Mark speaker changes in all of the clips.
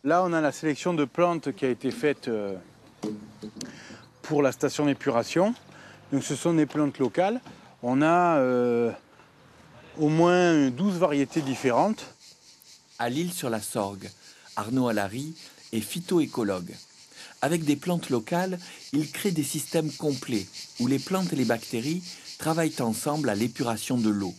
Speaker 1: Là, on a la sélection de plantes qui a été faite pour la station d'épuration. Donc, ce sont des plantes locales. On a au moins 12 variétés différentes.
Speaker 2: À l'Île-sur-la-Sorgue, Arnaud Allary est phytoécologue. Avec des plantes locales, il crée des systèmes complets où les plantes et les bactéries travaillent ensemble à l'épuration de l'eau.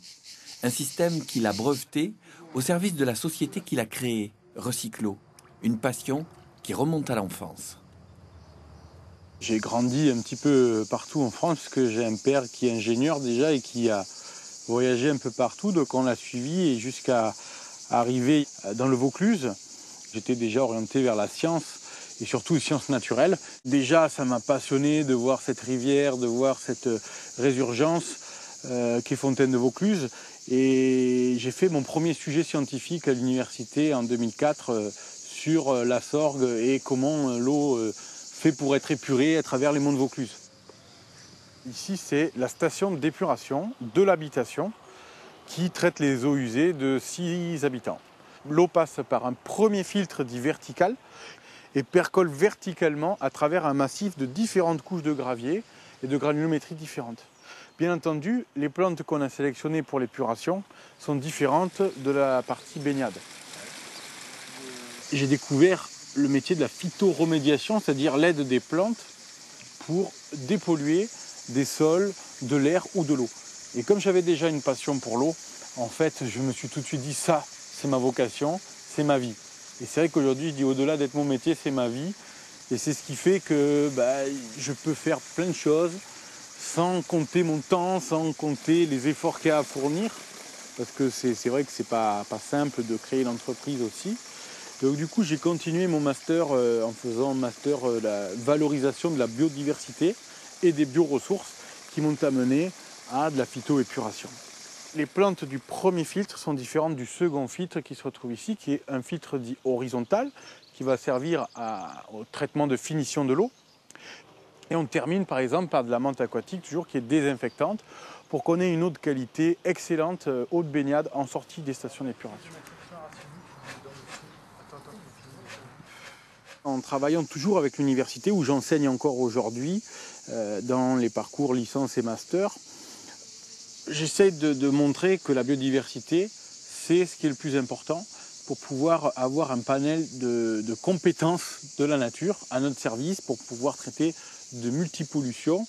Speaker 2: Un système qu'il a breveté au service de la société qu'il a créée, Recyclo. Une passion qui remonte à l'enfance.
Speaker 1: J'ai grandi un petit peu partout en France parce que j'ai un père qui est ingénieur déjà et qui a voyagé un peu partout. Donc on l'a suivi et jusqu'à arriver dans le Vaucluse. J'étais déjà orienté vers la science et surtout les sciences naturelles. Déjà, ça m'a passionné de voir cette rivière, de voir cette résurgence qui est Fontaine de Vaucluse. Et j'ai fait mon premier sujet scientifique à l'université en 2004 sur la Sorgue et comment l'eau fait pour être épurée à travers les monts de Vaucluse. Ici, c'est la station d'épuration de l'habitation qui traite les eaux usées de 6 habitants. L'eau passe par un premier filtre dit vertical et percole verticalement à travers un massif de différentes couches de gravier et de granulométrie différentes. Bien entendu, les plantes qu'on a sélectionnées pour l'épuration sont différentes de la partie baignade. J'ai découvert le métier de la phytoremédiation, c'est-à-dire l'aide des plantes pour dépolluer des sols, de l'air ou de l'eau. Et comme j'avais déjà une passion pour l'eau, en fait, je me suis tout de suite dit ça, c'est ma vocation, c'est ma vie. Et c'est vrai qu'aujourd'hui, je dis au-delà d'être mon métier, c'est ma vie. Et c'est ce qui fait que je peux faire plein de choses sans compter mon temps, sans compter les efforts qu'il y a à fournir. Parce que c'est vrai que c'est pas simple de créer l'entreprise aussi. Donc du coup, j'ai continué mon master en faisant un master la valorisation de la biodiversité et des bioressources qui m'ont amené à de la phytoépuration. Les plantes du premier filtre sont différentes du second filtre qui se retrouve ici, qui est un filtre dit horizontal, qui va servir au traitement de finition de l'eau. Et on termine par exemple par de la menthe aquatique, toujours qui est désinfectante, pour qu'on ait une eau de qualité excellente, eau de baignade en sortie des stations d'épuration. En travaillant toujours avec l'université où j'enseigne encore aujourd'hui, dans les parcours licence et master, j'essaie de montrer que la biodiversité, c'est ce qui est le plus important pour pouvoir avoir un panel de compétences de la nature à notre service pour pouvoir traiter de multipollutions.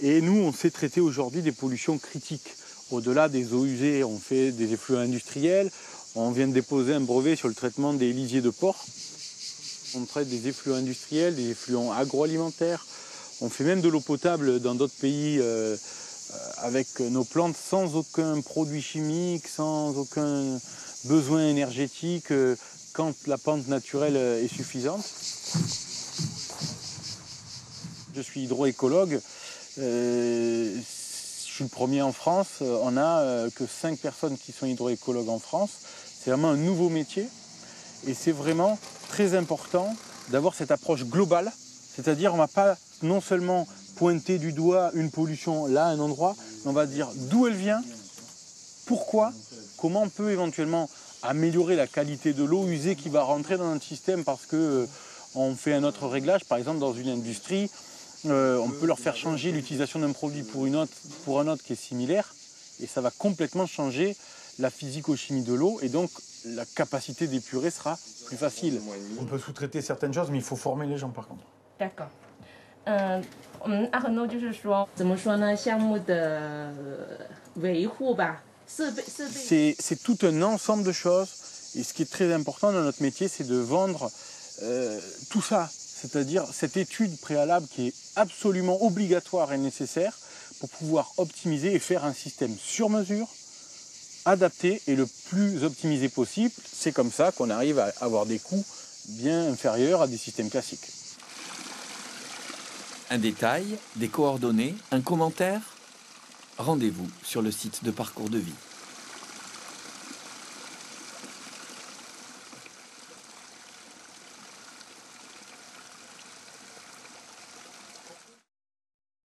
Speaker 1: Et nous, on sait traiter aujourd'hui des pollutions critiques. Au-delà des eaux usées, on fait des effluents industriels. On vient de déposer un brevet sur le traitement des lisiers de porc. On traite des effluents industriels, des effluents agroalimentaires. On fait même de l'eau potable dans d'autres pays avec nos plantes sans aucun produit chimique, sans aucun besoin énergétique quand la pente naturelle est suffisante. Je suis hydroécologue. Je suis le premier en France. On n'a que 5 personnes qui sont hydroécologues en France. C'est vraiment un nouveau métier. Et c'est vraiment très important d'avoir cette approche globale. C'est-à-dire on ne va pas non seulement pointer du doigt une pollution là, à un endroit, mais on va dire d'où elle vient, pourquoi, comment on peut éventuellement améliorer la qualité de l'eau usée qui va rentrer dans notre système parce qu'on fait un autre réglage. Par exemple, dans une industrie, on peut leur faire changer l'utilisation d'un produit pour un autre qui est similaire et ça va complètement changer la physico-chimie de l'eau et donc la capacité d'épurer sera plus facile. On peut sous-traiter certaines choses, mais il faut former les gens par contre.
Speaker 3: D'accord. 阿恒诺就是说，怎么说呢？项目的维护吧，设备。
Speaker 1: C'est tout un ensemble de choses. Et ce qui est très important dans notre métier, c'est de vendre tout ça. C'est-à-dire cette étude préalable qui est absolument obligatoire et nécessaire pour pouvoir optimiser et faire un système sur mesure, adapté et le plus optimisé possible. C'est comme ça qu'on arrive à avoir des coûts bien inférieurs à des systèmes classiques.
Speaker 2: Un détail, des coordonnées, un commentaire? Rendez-vous sur le site de Parcours de Vie.